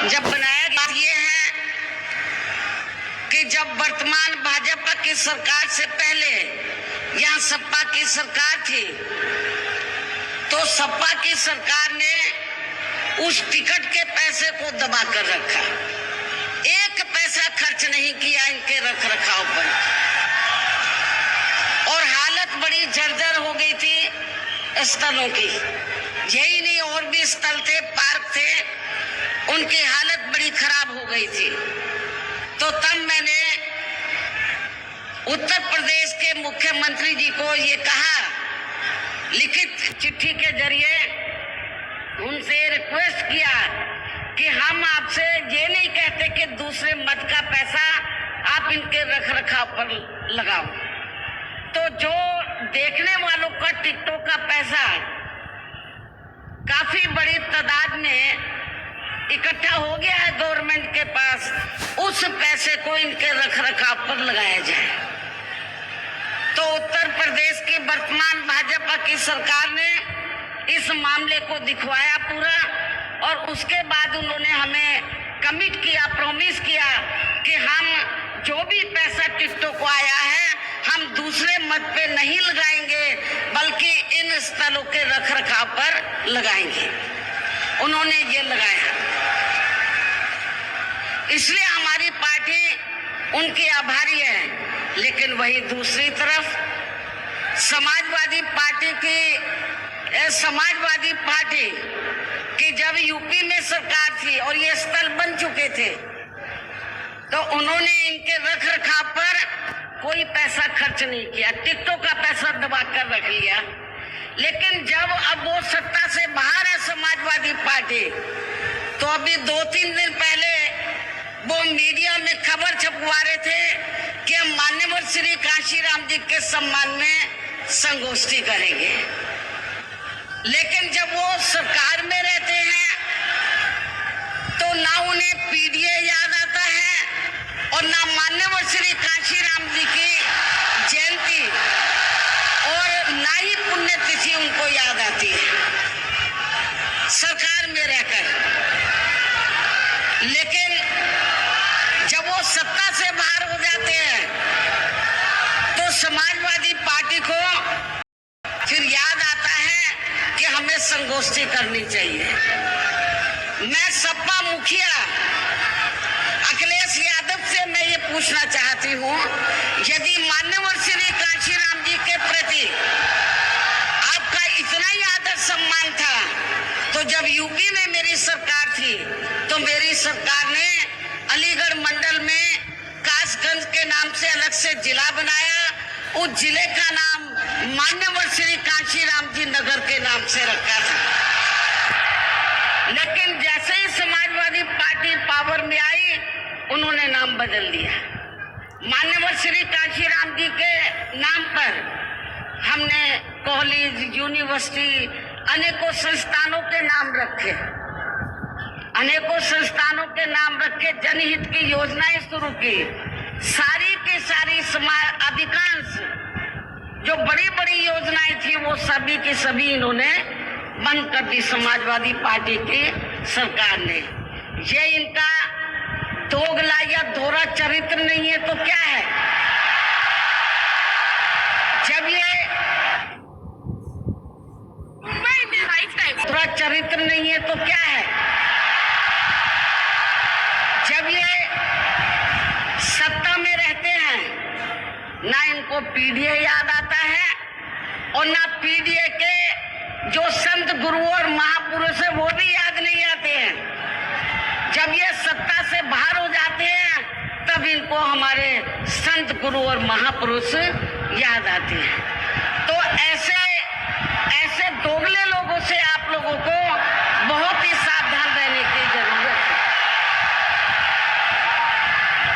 जब बनाया गया ये है कि जब वर्तमान भाजपा की सरकार से पहले यहाँ सपा की सरकार थी, तो सपा की सरकार ने उस टिकट के पैसे को दबा कर रखा, एक पैसा खर्च नहीं किया इनके रख रखाव पर, और हालत बड़ी जर्जर हो गई थी स्थलों की। यही नहीं, और भी स्थल थे, पार्क थे, उनकी हालत बड़ी खराब हो गई थी। तो तब मैंने उत्तर प्रदेश के मुख्यमंत्री जी को ये कहा, लिखित चिट्ठी के जरिए उनसे रिक्वेस्ट किया कि हम आपसे ये नहीं कहते कि दूसरे मत का पैसा आप इनके रख रखाव पर लगाओ। तो जो देखने वालों का टिकटों का पैसा काफी बड़ी तादाद में इकट्ठा हो गया है गवर्नमेंट के पास, उस पैसे को इनके रख रखाव पर लगाया जाए। तो उत्तर प्रदेश की वर्तमान भाजपा की सरकार ने इस मामले को दिखवाया पूरा, और उसके बाद उन्होंने हमें कमिट किया, प्रॉमिस किया कि हम जो भी पैसा टिकटों को आया है हम दूसरे मत पे नहीं लगाएंगे, बल्कि इन स्थलों के रख रखाव पर लगाएंगे। उन्होंने ये लगाया, इसलिए हमारी पार्टी उनकी आभारी है। लेकिन वही दूसरी तरफ समाजवादी पार्टी की जब यूपी में सरकार थी और ये स्थल बन चुके थे, तो उन्होंने इनके रख रखाव पर कोई पैसा खर्च नहीं किया, टिकटों का पैसा दबा कर रख लिया। लेकिन जब अब वो सत्ता से बाहर है समाजवादी पार्टी, तो अभी 2-3 दिन पहले वो मीडिया में खबर छपवा रहे थे कि हम माननीय श्री कांशीराम जी के सम्मान में संगोष्ठी करेंगे। लेकिन जब वो सरकार में रहते हैं तो ना उन्हें पीडीए याद आता है और ना माननीय श्री कांशीराम जी की जयंती और ना ही पुण्यतिथि उनको याद आती है सरकार में रहकर। लेकिन जब वो सत्ता से बाहर हो जाते हैं तो समाजवादी पार्टी को फिर याद आता है कि हमें संगोष्ठी करनी चाहिए। मैं सपा मुखिया अखिलेश यादव से मैं ये पूछना चाहती हूँ, यदि माननीय श्री कांशीराम जी के प्रति आपका इतना ही आदर सम्मान था, तो जब यूपी में मेरी सरकार थी तो मेरी सरकार ने अलीगढ़ मंडल में कासगंज के नाम से अलग से जिला बनाया, उस जिले का नाम माननीय श्री कांशीराम जी नगर के नाम से रखा था। लेकिन जैसे ही समाजवादी पार्टी पावर में आई, उन्होंने नाम बदल दिया। माननीय श्री कांशीराम जी के नाम पर हमने कॉलेज, यूनिवर्सिटी, अनेकों संस्थानों के नाम रखे, अनेकों संस्थानों के नाम रखे, जनहित की योजनाएं शुरू की। सारी की सारी अधिकांश जो बड़ी बड़ी योजनाएं थी वो सभी की सभी इन्होंने बंद कर दी समाजवादी पार्टी की सरकार ने। ये इनका दोगला या दोहरा चरित्र नहीं है तो क्या है? जब ये दोहरा चरित्र नहीं है तो क्या है? जब ये सत्ता में रहते हैं, ना इनको पीडीए याद आता है और ना पीडीए के जो संत गुरु और महापुरुष है वो भी याद नहीं आते हैं। जब ये सत्ता से बाहर हो जाते हैं तब इनको हमारे संत गुरु और महापुरुष याद आते हैं। तो ऐसे